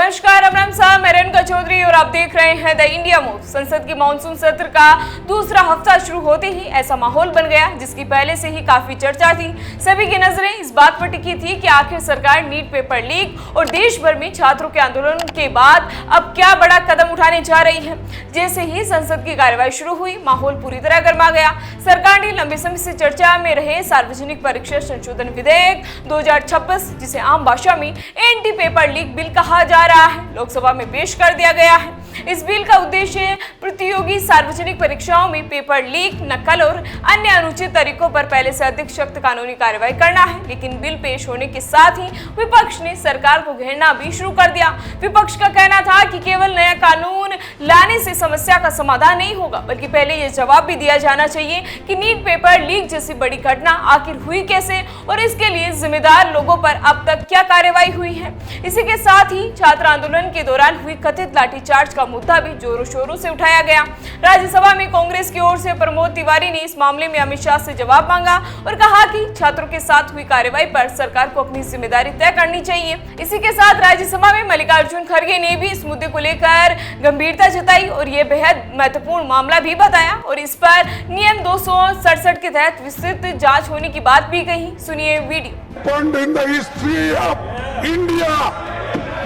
नमस्कार, राम साहब, मैं रेणुका चौधरी और आप देख रहे हैं द इंडिया मूव। संसद के मानसून सत्र का दूसरा हफ्ता शुरू होते ही ऐसा माहौल बन गया जिसकी पहले से ही काफी चर्चा थी। सभी की नजरें इस बात पर टिकी थी कि आखिर सरकार नीट पेपर लीक और देश भर में छात्रों के आंदोलन के बाद अब क्या बड़ा कदम उठाने जा रही है। जैसे ही संसद की कार्यवाही शुरू हुई, माहौल पूरी तरह गर्मा गया। सरकार ने लंबे समय से चर्चा में रहे सार्वजनिक परीक्षा संशोधन विधेयक 2026, जिसे आम भाषा में एंटी पेपर लीक बिल कहा जा रहा है, लोकसभा में पेश कर दिया गया है। इस बिल का उद्देश्य प्रतियोगी सार्वजनिक परीक्षाओं में पेपर लीक, नकल और अन्य अनुचित तरीकों पर पहले से अधिक सख्त कानूनी कार्रवाई करना है। लेकिन बिल पेश होने के साथ ही विपक्ष ने सरकार को घेरना भी शुरू कर दिया। विपक्ष का कहना था कि केवल नया कानून लाने से समस्या का समाधान नहीं होगा, बल्कि पहले यह जवाब भी दिया जाना चाहिए कि नीट पेपर लीक जैसी बड़ी घटना आखिर हुई कैसे और इसके लिए जिम्मेदार लोगों पर अब तक क्या कार्रवाई हुई है। इसी के साथ ही छात्र आंदोलन के दौरान हुई कथित लाठीचार्ज का मुद्दा भी जोरों शोरों से उठाया गया। राज्यसभा में कांग्रेस की ओर से प्रमोद तिवारी ने इस मामले में अमित शाह से जवाब मांगा और कहा कि छात्रों के साथ हुई कार्रवाई पर सरकार को अपनी जिम्मेदारी तय करनी चाहिए। इसी के साथ राज्यसभा में मल्लिकार्जुन खड़गे ने भी इस मुद्दे को लेकर गंभीरता जताई और ये बेहद महत्वपूर्ण मामला भी बताया और इस पर नियम 267 के तहत विस्तृत जांच होने की बात भी कही। सुनिए video.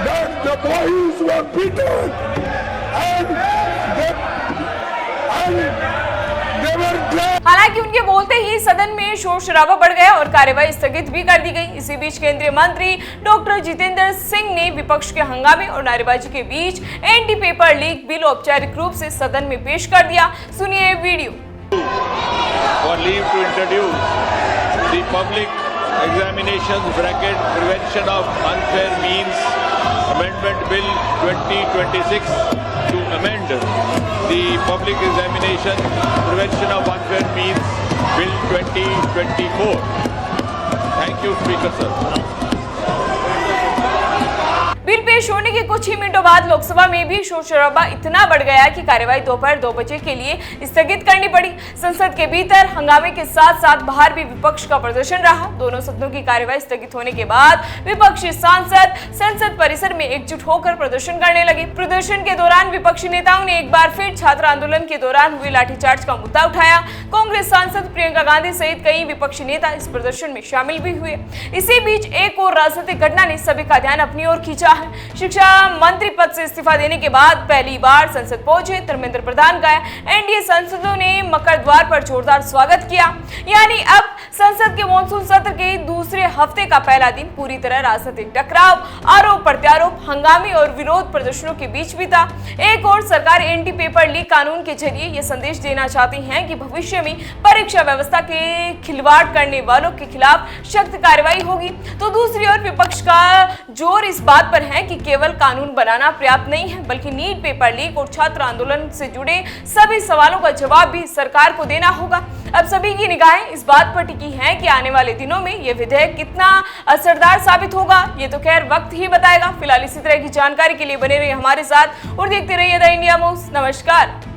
That the boys were beaten and they were glad. हालांकि उनके बोलते ही सदन में शोर शराबा बढ़ गया और कार्यवाही स्थगित भी कर दी गई। इसी बीच केंद्रीय मंत्री डॉक्टर जितेंद्र सिंह ने विपक्ष के हंगामे और नारेबाजी के बीच एंटी पेपर लीक बिल औपचारिक रूप से सदन में पेश कर दिया। सुनिए video. For leave to introduce the public examinations bracket prevention of unfair means amendment bill 2026 to amend the public examination prevention of unfair means bill 2024. Thank you, Speaker sir. Bill पेश होने के कुछ ही मिनटों बाद लोकसभा में भी शोर शराबा इतना बढ़ गया कि कार्यवाही दोपहर 2 बजे के लिए स्थगित करनी पड़ी। संसद के भीतर हंगामे के साथ साथ बाहर भी विपक्ष का प्रदर्शन रहा। दोनों सदनों की कार्यवाही स्थगित होने के बाद विपक्षी सांसद संसद परिसर में एकजुट होकर प्रदर्शन करने लगे। प्रदर्शन के दौरान विपक्षी नेताओं ने एक बार फिर छात्र आंदोलन के दौरान हुए लाठीचार्ज का मुद्दा उठाया। कांग्रेस सांसद प्रियंका गांधी सहित कई विपक्षी नेता इस प्रदर्शन में शामिल भी हुए। इसी बीच एक और राजनीतिक घटना ने सभी का ध्यान अपनी ओर खींचा। शिक्षा मंत्री पद से इस्तीफा देने के बाद पहली बार संसद पहुंचे धर्मेंद्र प्रधान का एनडीए सांसदों ने मकर द्वार पर जोरदार स्वागत किया। यानी अब संसद के मानसून सत्र के दूसरे हफ्ते का पहला दिन पूरी तरह राजनीतिक टकराव, आरोप प्रत्यारोप, हंगामे और विरोध प्रदर्शनों के बीच बीता। एक और सरकार एंटी पेपर लीक कानून के जरिए यह संदेश देना चाहती है कि भविष्य में परीक्षा व्यवस्था के खिलवाड़ करने वालों के खिलाफ सख्त कार्रवाई होगी। तो दूसरी ओर विपक्ष का जोर इस बात पर है कि केवल कानून बनाना पर्याप्त नहीं है, बल्कि नीट पेपर लीक और छात्र आंदोलन से जुड़े सभी सवालों का जवाब भी सरकार को देना होगा। अब सभी की निगाहें इस बात पर टिकी हैं कि आने वाले दिनों में यह विधेयक कितना असरदार साबित होगा, ये तो खैर वक्त ही बताएगा। फिलहाल इसी तरह की जानकारी के लिए बने रहिए हमारे साथ और देखते रहिए द इंडिया मूव। नमस्कार।